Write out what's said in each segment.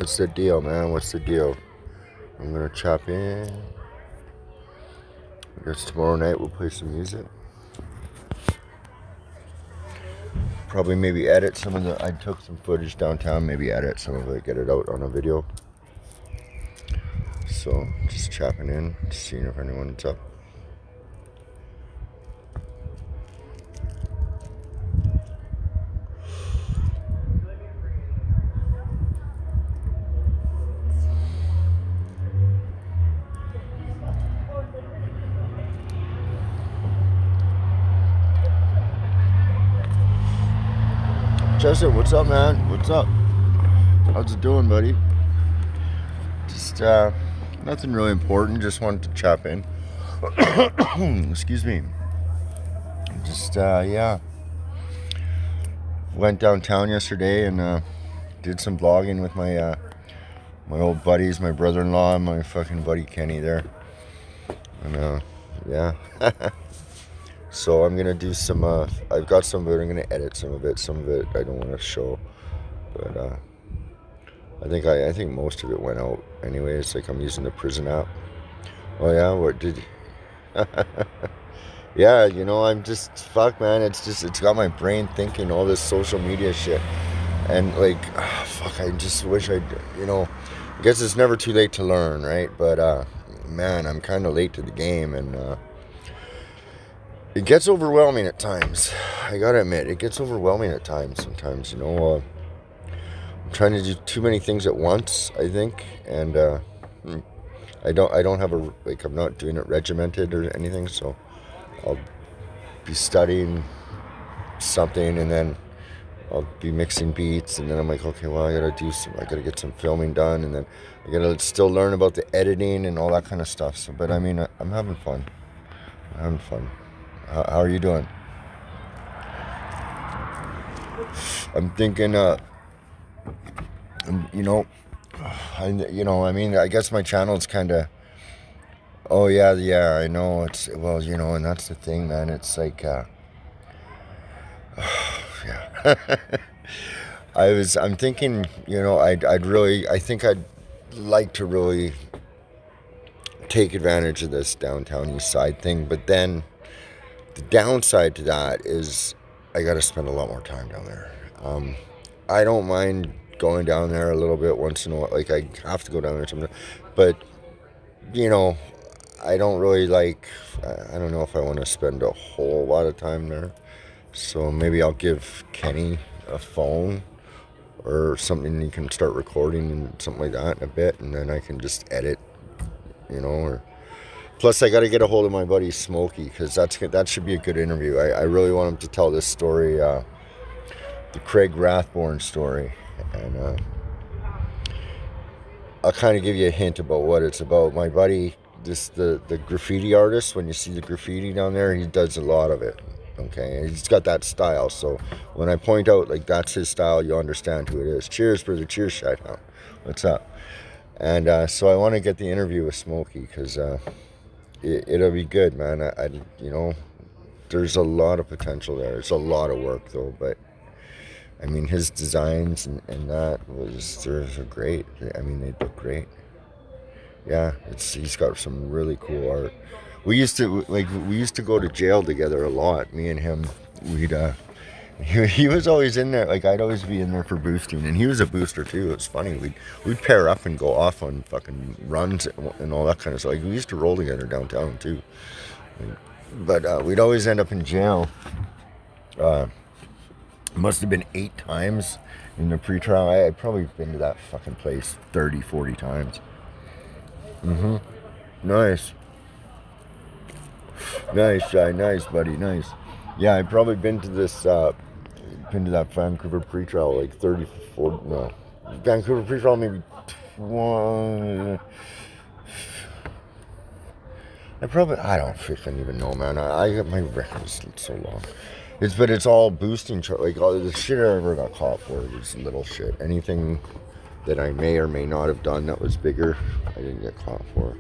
What's the deal, man? What's the deal? I'm gonna chop in. I guess tomorrow night we'll play some music. Probably maybe edit some of I took some footage downtown, maybe edit some of it, get it out on a video. So, just chopping in, seeing if anyone's up. Justin, what's up, man? What's up? How's it doing, buddy? Just, nothing really important. Just wanted to chop in. Excuse me. Just, yeah. Went downtown yesterday and did some vlogging with my my old buddies, my brother-in-law, and my fucking buddy Kenny there. And, yeah. So I'm gonna do some. I've got some of it. I'm gonna edit some of it. Some of it I don't want to show, but I think most of it went out. Anyways, like I'm using the prison app. Oh yeah, what did? Yeah, you know, I'm just fuck, man. It's got my brain thinking all this social media shit, and like, fuck. I just wish I guess it's never too late to learn, right? But man, I'm kind of late to the game, and it gets overwhelming at times. I gotta admit, it gets overwhelming at times. Sometimes, I'm trying to do too many things at once, I think, and I don't have I'm not doing it regimented or anything. So I'll be studying something, and then I'll be mixing beats, and then I'm like, okay, well, I gotta get some filming done, and then I gotta still learn about the editing and all that kind of stuff. So, but I mean, I'm having fun. How are you doing? I'm thinking, I guess my channel's kind of, oh yeah, I know, it's, well, and that's the thing, man, it's like, yeah. I'm thinking, I think I'd like to really take advantage of this downtown east side thing, but then the downside to that is I got to spend a lot more time down there. I don't mind going down there a little bit once in a while. Like, I have to go down there sometimes. But, I don't really I don't know if I want to spend a whole lot of time there. So maybe I'll give Kenny a phone or something he can start recording and something like that in a bit. And then I can just edit, or... Plus, I got to get a hold of my buddy Smokey, because that should be a good interview. I really want him to tell this story, the Craig Rathborne story. And I'll kind of give you a hint about what it's about. My buddy, the graffiti artist, when you see the graffiti down there, he does a lot of it. Okay, and he's got that style. So when I point out, that's his style, you understand who it is. Cheers for the cheers, Shite-Hound. What's up? And so I want to get the interview with Smokey, because... It'll be good, man. There's a lot of potential there. It's a lot of work, though. But I mean, his designs and that they're great. I mean, they look great. Yeah, he's got some really cool art. We used to go to jail together a lot. Me and him, he was always in there. I'd always be in there for boosting, and he was a booster too. It's funny. We'd pair up and go off on fucking runs and all that kind of stuff. We used to roll together downtown too. But we'd always end up in jail. Must have been 8 times in the pretrial. I'd probably been to that fucking place 30, 40 times. Nice. Nice, buddy, nice. Yeah, I've probably been to that Vancouver pretrial 30, 40, no. Vancouver pretrial maybe I don't freaking even know, man. I got my record is so long. It's all boosting, all the shit I ever got caught for was little shit. Anything that I may or may not have done that was bigger, I didn't get caught for,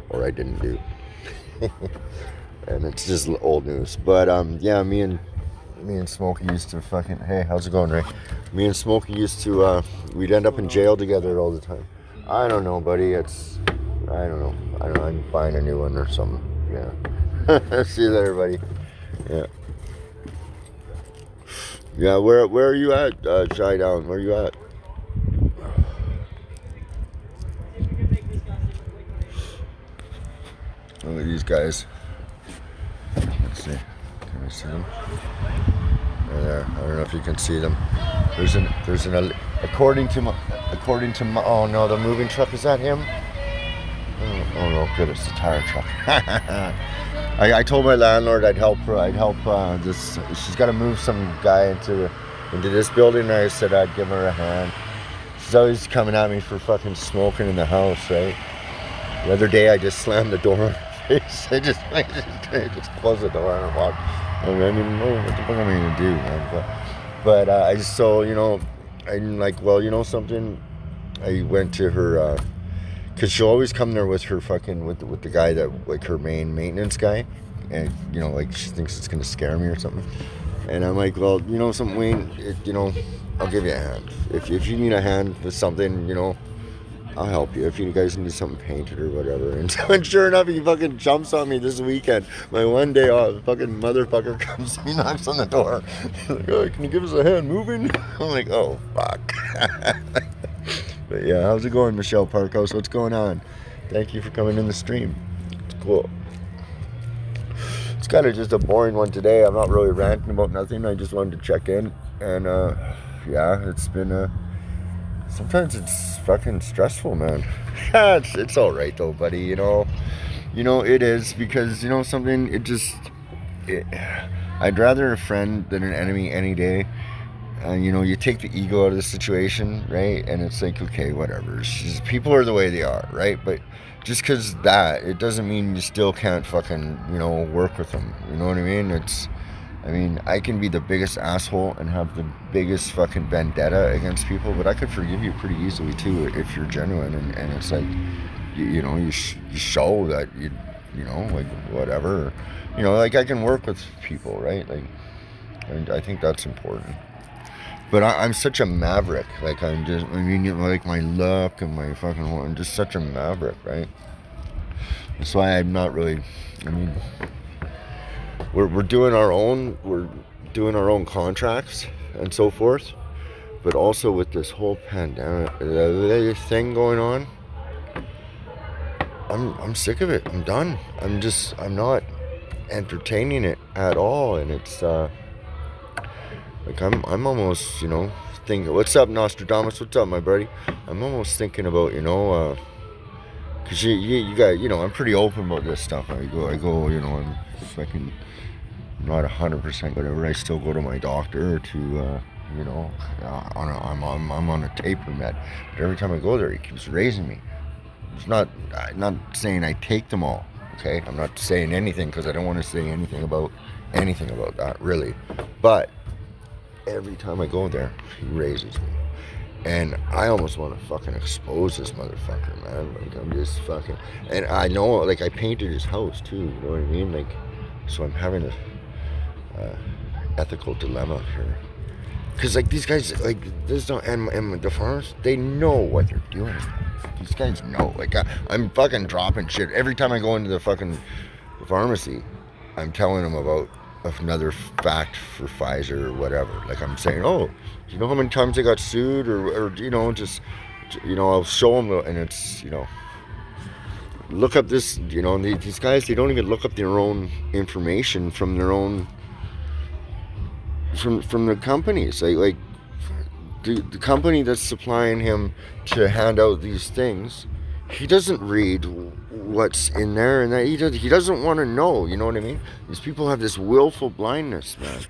or I didn't do. And it's just old news. But yeah, me and me and Smokey used to fucking, hey, how's it going, Ray? Me and Smokey used to, we'd end up in jail together all the time. I don't know, buddy, I don't know, I'm buying a new one or something, yeah. See you later, buddy. Yeah. Yeah, where are you at, Shy Down? Where are you at? Look at these guys. Let's see. Can we see them? They're there. I don't know if you can see them. There's an according to my, oh no, the moving truck, is that him? Oh no, good, it's the tire truck. I told my landlord I'd help her. This, she's got to move some guy into this building, and I said I'd give her a hand. She's always coming at me for fucking smoking in the house, right? The other day I just slammed the door in her face. I just closed the door and walked. I mean, what the fuck am I gonna do, man? But I just, so, you know, I'm like, well, you know something? I went to her, cause she'll always come there with her fucking, with the guy that, like, her main maintenance guy. And, you know, like, she thinks it's gonna scare me or something. And I'm like, well, you know something, Wayne, you know, I'll give you a hand. If you need a hand with something, you know, I'll help you if you guys need something painted or whatever. And sure enough, he fucking jumps on me this weekend. My one day off, the fucking motherfucker comes, he knocks on the door. He's like, oh, can you give us a hand moving? I'm like, oh, fuck. But yeah, how's it going, Michelle Parkhouse? What's going on? Thank you for coming in the stream. It's cool. It's kind of just a boring one today. I'm not really ranting about nothing. I just wanted to check in. And yeah, it's been sometimes it's fucking stressful, man. Yeah, it's all right though, buddy. You know it is, because you know something. I'd rather a friend than an enemy any day. You know, you take the ego out of the situation, right? And it's like, okay, whatever. People are the way they are, right? But just because that, it doesn't mean you still can't fucking, you know, work with them. You know what I mean? I can be the biggest asshole and have the biggest fucking vendetta against people, but I could forgive you pretty easily too if you're genuine. And it's like, you know, you show that you know, like, whatever. You know, like, I can work with people, right? Like, and I think that's important. But I'm such a maverick. Like, like, my look and my fucking, I'm just such a maverick, right? That's why I'm not really, we're doing our own contracts and so forth, but also with this whole pandemic thing going on, I'm sick of it. I'm done. I'm not entertaining it at all, and it's like, I'm almost, you know, thinking, what's up, Nostradamus? What's up, my buddy? I'm almost thinking about, you know, cause you got, you know, I'm pretty open about this stuff. I go, you know, I'm fucking not 100%, whatever. I still go to my doctor to, you know, I'm on a taper med, but every time I go there, he keeps raising me. It's not saying I take them all, okay? I'm not saying anything, because I don't want to say anything about that, really. But every time I go there, he raises me. And I almost want to fucking expose this motherfucker, man. Like, I'm just fucking... And I know, like, I painted his house, too, you know what I mean? Like, so I'm having a ethical dilemma here. Because, like, these guys, like, there's no... And the farmers, they know what they're doing. These guys know. Like, I'm fucking dropping shit. Every time I go into the fucking pharmacy, I'm telling them about another fact for Pfizer or whatever. Like, I'm saying, oh, do you know how many times they got sued, or you know, just, you know, I'll show them, and it's, you know, look up this, you know, these guys, they don't even look up their own information from their own, from the companies. Like the company that's supplying him to hand out these things, he doesn't read what's in there, and that he doesn't want to know, you know what I mean? These people have this willful blindness, man.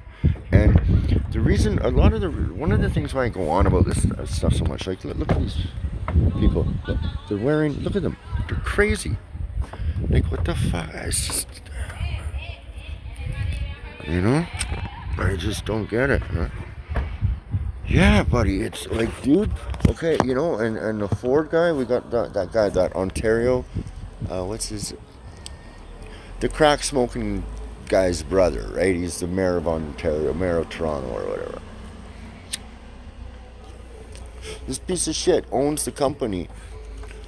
And the reason, one of the things why I go on about this stuff so much, like, look at these people. Look, they're wearing, look at them. They're crazy. Like, what the fuck? It's just, you know? I just don't get it, man. Yeah, buddy, it's like, dude, okay, you know, and the Ford guy, we got that guy, that Ontario, what's his, the crack smoking guy's brother, right? He's the mayor of Ontario, mayor of Toronto or whatever. This piece of shit owns the company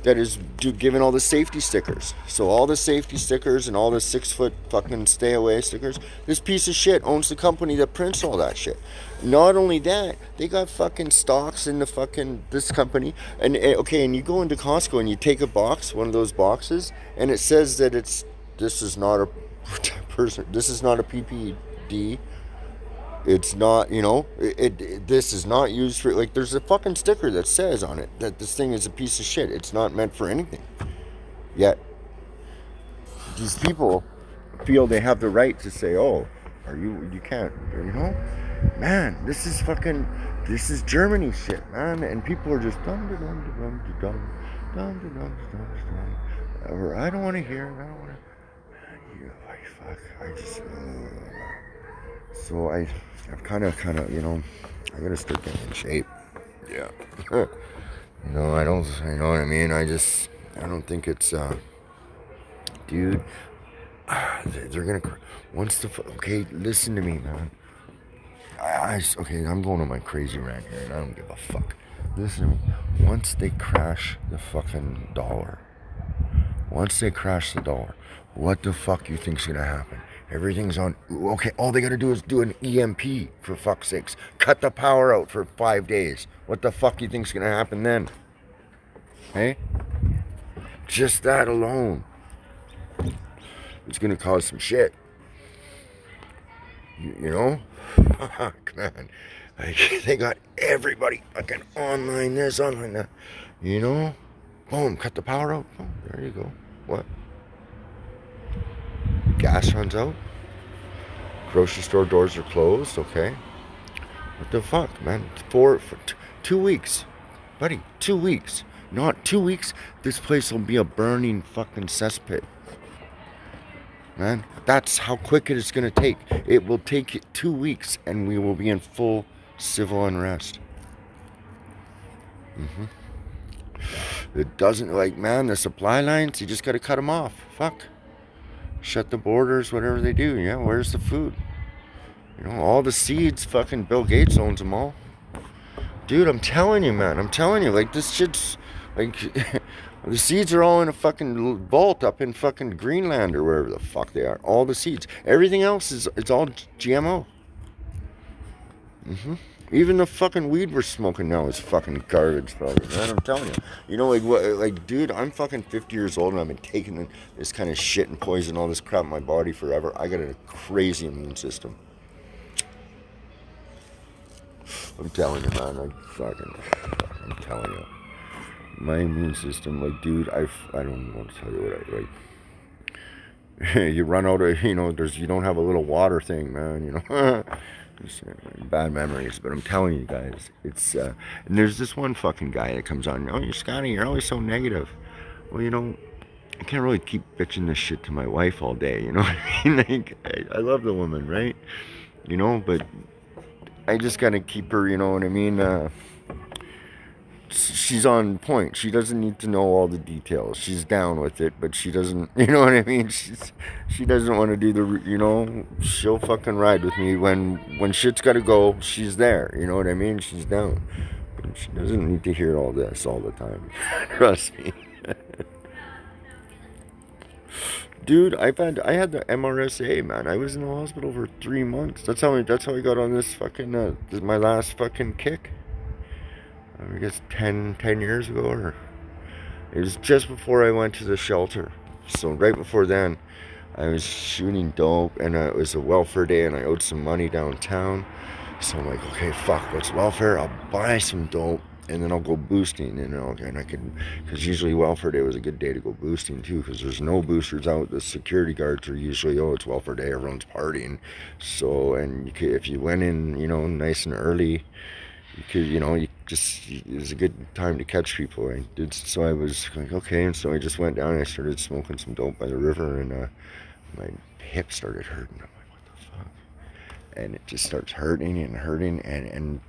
that is giving all the safety stickers. So all the safety stickers and all the 6-foot fucking stay away stickers, this piece of shit owns the company that prints all that shit. Not only that, they got fucking stocks in the fucking, this company. And okay, and you go into Costco and you take a box, one of those boxes, and it says that this is not a person, this is not a PPD. It's not, this is not used for, like, there's a fucking sticker that says on it that this thing is a piece of shit. It's not meant for anything. Yet, these people feel they have the right to say, oh, you can't, Man, this is Germany shit, man. And people are just or I don't want to hear, I don't want to, so I've kind of, I gotta start getting in shape. Yeah. I don't, you know what I mean? I don't think it's, dude, they're gonna, okay, listen to me, man. Okay, I'm going on my crazy rant here, and I don't give a fuck. Listen to me. Once they crash the fucking dollar, what the fuck you think's gonna happen? Everything's on, okay, all they gotta do is do an EMP, for fuck's sakes. Cut the power out for 5 days. What the fuck you think's gonna happen then? Hey? Just that alone. It's gonna cause some shit. Fuck, man. They got everybody fucking online this, online that. Boom, cut the power out. Boom, there you go. What? Gas runs out. Grocery store doors are closed. Okay. What the fuck, man? For 2 weeks, buddy. 2 weeks. Not 2 weeks. This place will be a burning fucking cesspit. Man, that's how quick it is gonna take. It will take 2 weeks, and we will be in full civil unrest. It doesn't, man, the supply lines, you just gotta cut them off. Fuck. Shut the borders, whatever they do. Yeah, where's the food? All the seeds, fucking Bill Gates owns them all. Dude, I'm telling you, man. This shit's, the seeds are all in a fucking vault up in fucking Greenland or wherever the fuck they are. All the seeds. Everything else it's all GMO. Even the fucking weed we're smoking now is fucking garbage, probably, man. I'm telling you. Dude, I'm fucking 50 years old and I've been taking this kind of shit and poison, all this crap in my body forever. I got a crazy immune system. I'm telling you, man. I'm telling you. My immune system, dude, I don't want to tell you what you run out of, you don't have a little water thing, man, bad memories, but I'm telling you guys, it's, and there's this one fucking guy that comes on, you're Scotty, you're always so negative. Well, I can't really keep bitching this shit to my wife all day, you know what I mean? I love the woman, right? But I just gotta keep her, you know what I mean? She's on point. She doesn't need to know all the details. She's down with it, but she doesn't, you know what I mean? She doesn't want to do the, she'll fucking ride with me when shit's got to go. She's there, you know what I mean? She's down. But she doesn't need to hear all this all the time. Trust me. Dude, I had the MRSA, man. I was in the hospital for 3 months. That's how I got on this fucking my last fucking kick. I guess 10 years ago, or it was just before I went to the shelter. So right before then, I was shooting dope, and it was a welfare day, and I owed some money downtown. So I'm like, okay, fuck, what's welfare? I'll buy some dope, and then I'll go boosting, and I can, because usually welfare day was a good day to go boosting too, because there's no boosters out. The security guards are usually, it's welfare day, everyone's partying. So, and if you went in, nice and early, you could, it was a good time to catch people. So I was like, okay, and so I just went down and I started smoking some dope by the river, and my hip started hurting. I'm like, what the fuck? And it just starts hurting, and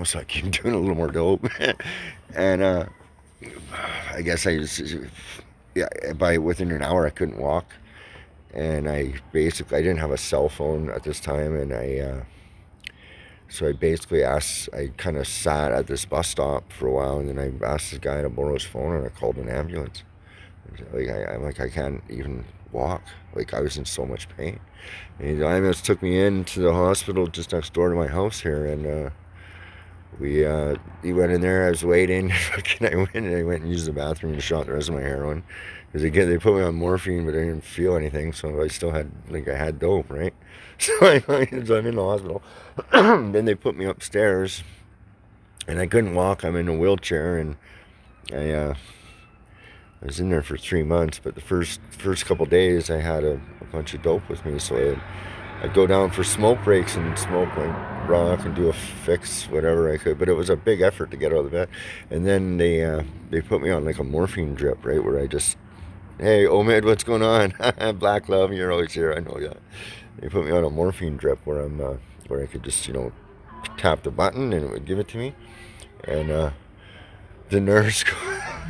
so I keep doing a little more dope. And I guess I just, by within an hour I couldn't walk. And I didn't have a cell phone at this time, and so I basically I kind of sat at this bus stop for a while, and then I asked this guy to borrow his phone, and I called an ambulance. Like I'm like, I can't even walk. Like, I was in so much pain. And the ambulance took me into the hospital just next door to my house here, and he went in there. I was waiting. I went and used the bathroom and shot the rest of my heroin. Because again, they put me on morphine, but I didn't feel anything, so I still had, like, I had dope, right? So I'm in the hospital. Then they put me upstairs, and I couldn't walk. I'm in a wheelchair, and I was in there for 3 months. But the first couple days, I had a bunch of dope with me, so I'd go down for smoke breaks and smoke like rock and do a fix, whatever I could. But it was a big effort to get out of the bed. And then they put me on like a morphine drip, right, where I just, hey, Omid, what's going on? Black love, you're always here. I know that. They put me on a morphine drip where where I could just, tap the button and it would give it to me. And the nurse,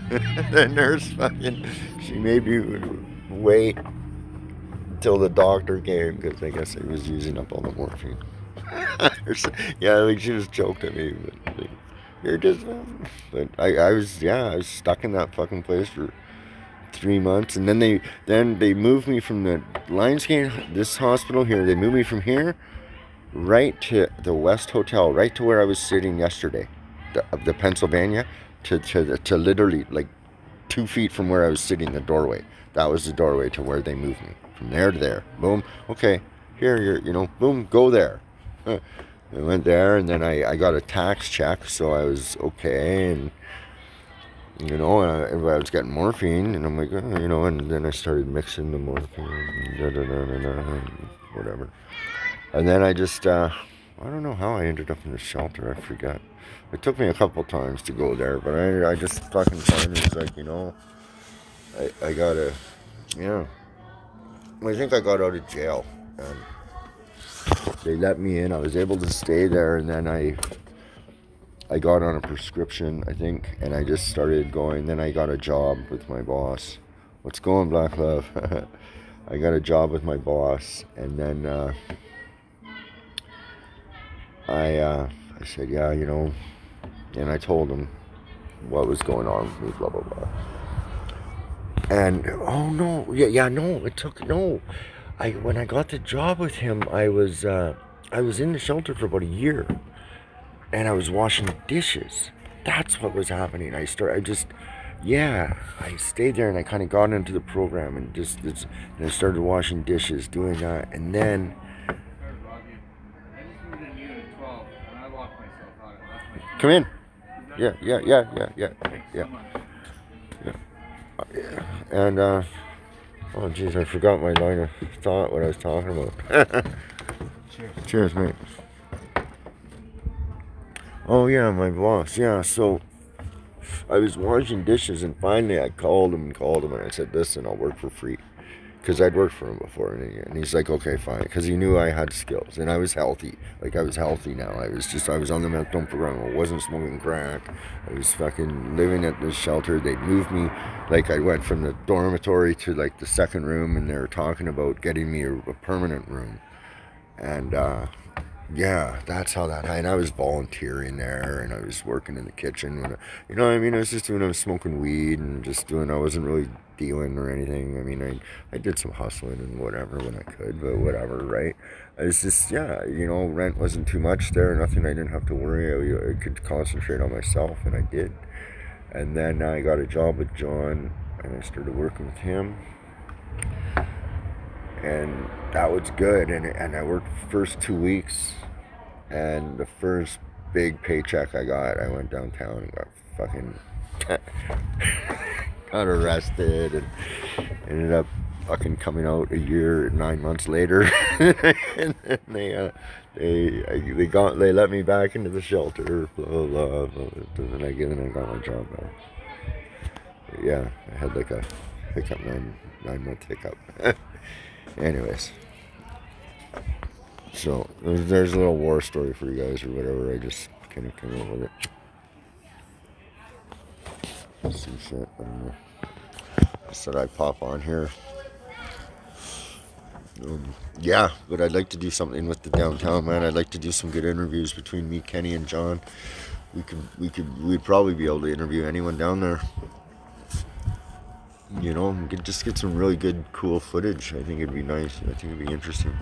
the nurse fucking, she made me wait till the doctor came, because I guess I was using up all the morphine. Yeah, like, she just joked at me, but like, you're just, but I was stuck in that fucking place for 3 months, and then they moved me from the Lionsgate, this hospital here. They moved me from here right to the West Hotel, right to where I was sitting yesterday, the Pennsylvania, to literally like 2 feet from where I was sitting, the doorway. That was the doorway to where they moved me, from there to there. Boom. Okay, here you're, boom, go there. I went there, and then I got a tax check, so I was okay, and and I was getting morphine, and I'm like, and then I started mixing the morphine, and whatever. And then I just, I don't know how I ended up in the shelter, I forget. It took me a couple times to go there, but I just fucking finally was like, I gotta, I think I got out of jail, and they let me in. I was able to stay there, and then I got on a prescription, I think, and I just started going. Then I got a job with my boss. What's going, Black Love? I got a job with my boss, and then I said, yeah, and I told him what was going on with me, blah, blah, blah. And, oh, no, no, it took, no. When I got the job with him, I was in the shelter for about a year. And I was washing dishes. That's what was happening. I stayed there, and I kind of got into the program, and and I started washing dishes, doing that, and then. Come in. Yeah. And oh jeez, I forgot my line of thought, what I was talking about. Cheers, mate. Oh yeah, my boss. Yeah, so I was washing dishes, and finally I called him, and I said, listen, I'll work for free. Because I'd worked for him before, and he's like, okay, fine. Because he knew I had skills, and I was healthy. Like, I was healthy now. I was on the methadone program. I wasn't smoking crack. I was fucking living at this shelter. They moved me. Like, I went from the dormitory to, like, the second room, and they were talking about getting me a permanent room. And, yeah, that's how that happened. I was volunteering there, and I was working in the kitchen. I was just doing, I was smoking weed and just doing, I wasn't really dealing or anything. I mean, I did some hustling and whatever when I could, but whatever, right? I was just, rent wasn't too much there, nothing. I didn't have to worry. I could concentrate on myself, and I did. And then I got a job with John, and I started working with him. And that was good, and I worked the first 2 weeks, and the first big paycheck I got, I went downtown and got fucking got arrested, and ended up fucking coming out a year, 9 months later. And then they let me back into the shelter, blah blah blah, and then I got my job back. But yeah, I had like a hiccup, 9 month hiccup. Anyways, so there's a little war story for you guys or whatever. I just kind of came up with it. Some shit, I don't know. I said I'd pop on here. Yeah, but I'd like to do something with the downtown, man. I'd like to do some good interviews between me, Kenny, and John. We'd probably be able to interview anyone down there. You know, just get some really good, cool footage. I think it'd be nice. I think it'd be interesting.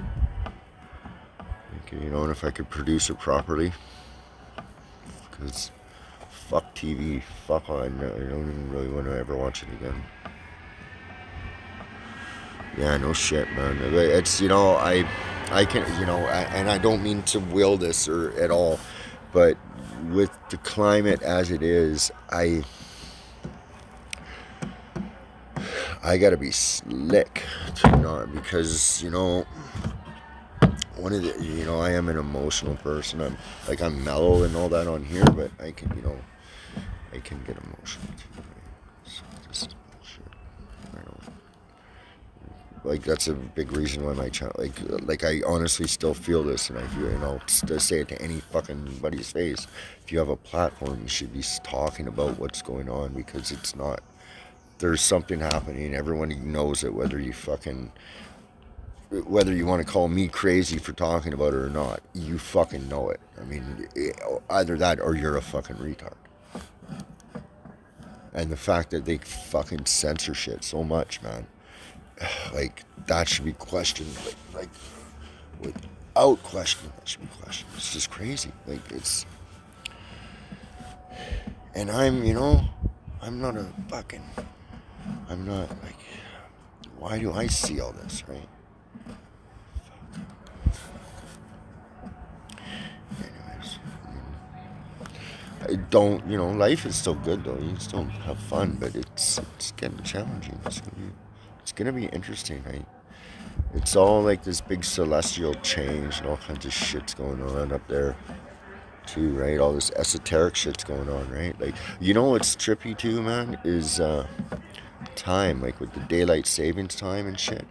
You know, and if I could produce it properly, because fuck TV, fuck all. I don't even really want to ever watch it again. Yeah, no shit, man. It's, you know, I can, you know, and I don't mean to will this or at all, but with the climate as it is, I gotta be slick to not, because, you know, one of the, you know, I am an emotional person. I'm mellow and all that on here, but I can, you know, I can get emotional too. So just bullshit. I don't. Like, that's a big reason why my channel, like I honestly still feel this, and I feel, and I'll say it to any fucking body's face. If you have a platform, you should be talking about what's going on, because it's not. There's something happening. Everyone knows it, whether you want to call me crazy for talking about it or not. You fucking know it. I mean, either that or you're a fucking retard. And the fact that they fucking censor shit so much, man. Like, that should be questioned, like without question, that should be questioned. It's just crazy. Like, it's, and I'm, you know, I'm not like, why do I see all this, right? Anyways, I don't, you know, life is still good though. You can still have fun, but it's getting challenging. It's gonna be interesting, right? It's all like this big celestial change and all kinds of shit's going on up there too, right? All this esoteric shit's going on, right? Like, you know what's trippy too, man, is time, like with the daylight savings time and shit.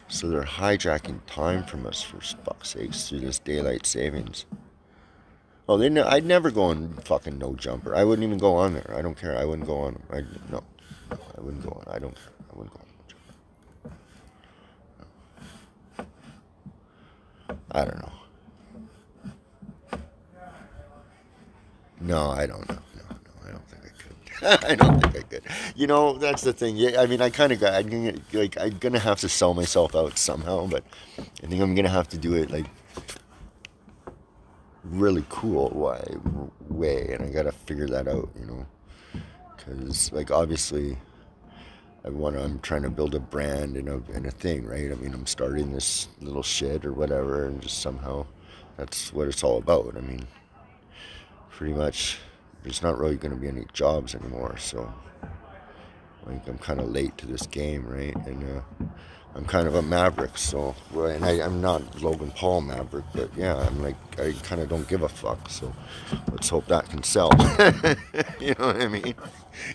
So they're hijacking time from us, for fuck's sakes, through this daylight savings. Oh, I'd never go on fucking no jumper. I wouldn't even go on there. I don't care. I wouldn't go on them. No, I wouldn't go on. I don't care. I wouldn't go on. I don't know. No, I don't know. No, I don't think I could. I don't think I could. You know, that's the thing. Yeah, I mean, I'm gonna have to sell myself out somehow, but I think I'm gonna have to do it like really cool way, and I gotta figure that out. You know, because like obviously, I'm trying to build a brand and a thing, right? I mean, I'm starting this little shit or whatever, and just somehow that's what it's all about. I mean, pretty much there's not really going to be any jobs anymore, so like I'm kind of late to this game, right? And I'm kind of a maverick, so, and I'm not Logan Paul maverick, but yeah, I'm like, I kind of don't give a fuck, so let's hope that can sell. You know what I mean?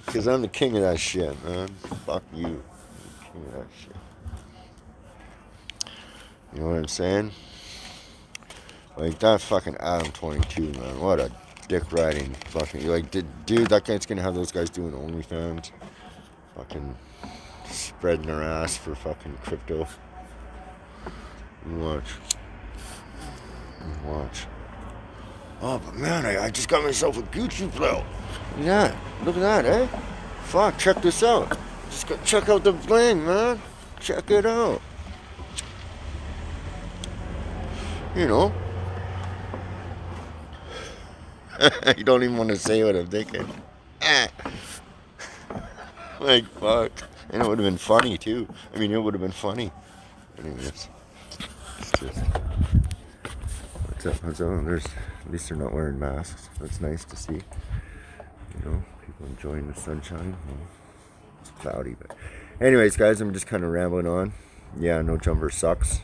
Because I'm the king of that shit, man. Fuck you. I'm the king of that shit. You know what I'm saying? Like, that fucking Adam 22, man. What a dick riding fucking, like, dude, that guy's gonna have those guys doing OnlyFans. Fucking spreading their ass for fucking crypto. You watch. Oh, but man, I just got myself a Gucci belt. Look at that, eh? Fuck, check this out. Just go check out the bling, man. Check it out. You know. You don't even want to say what I'm thinking. Like, fuck. And it would have been funny, too. I mean, it would have been funny. Anyways. It's just... What's up? At least they're not wearing masks. That's nice to see. You know, people enjoying the sunshine. Well, it's cloudy, but... Anyways, guys, I'm just kind of rambling on. Yeah, no jumper sucks.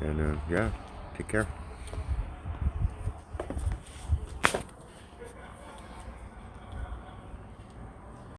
Yeah, take care.